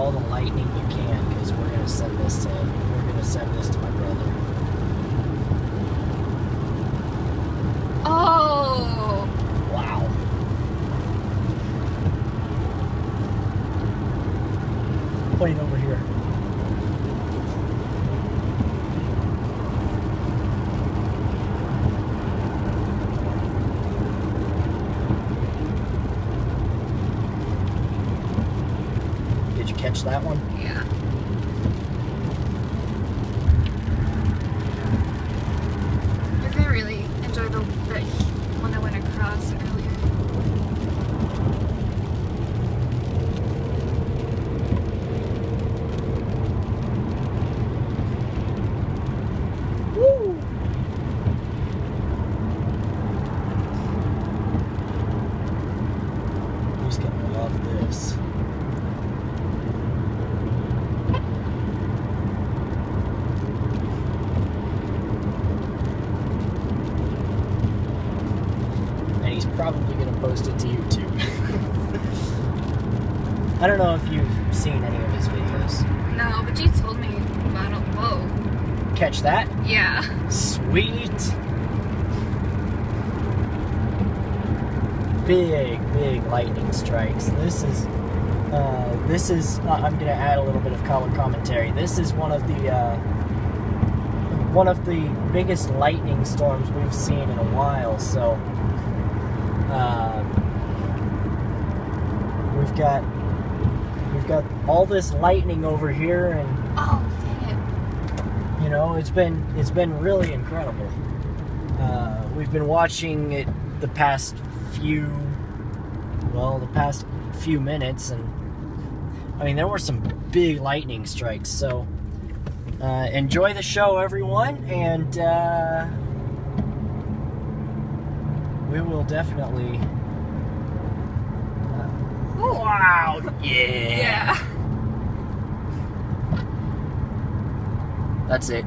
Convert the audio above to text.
all the lightning you can, because we're gonna send this to my brother. Oh! Wow. Plane over here. Did you catch that one? Yeah. I really enjoyed the one that went across earlier. Woo! He's gonna love this. And he's probably gonna post it to YouTube. I don't know if you've seen any of his videos. No, but you told me about it. Whoa. Catch that? Yeah. Sweet. Big lightning strikes. This is I'm gonna add a little bit of color commentary. This is one of the biggest lightning storms we've seen in a while. So we've got all this lightning over here, and Oh, dang it. you know, it's been really incredible. We've been watching it the past few minutes, and I mean, there were some big lightning strikes. So enjoy the show, everyone, and we will definitely. Wow! Yeah. Yeah. That's it.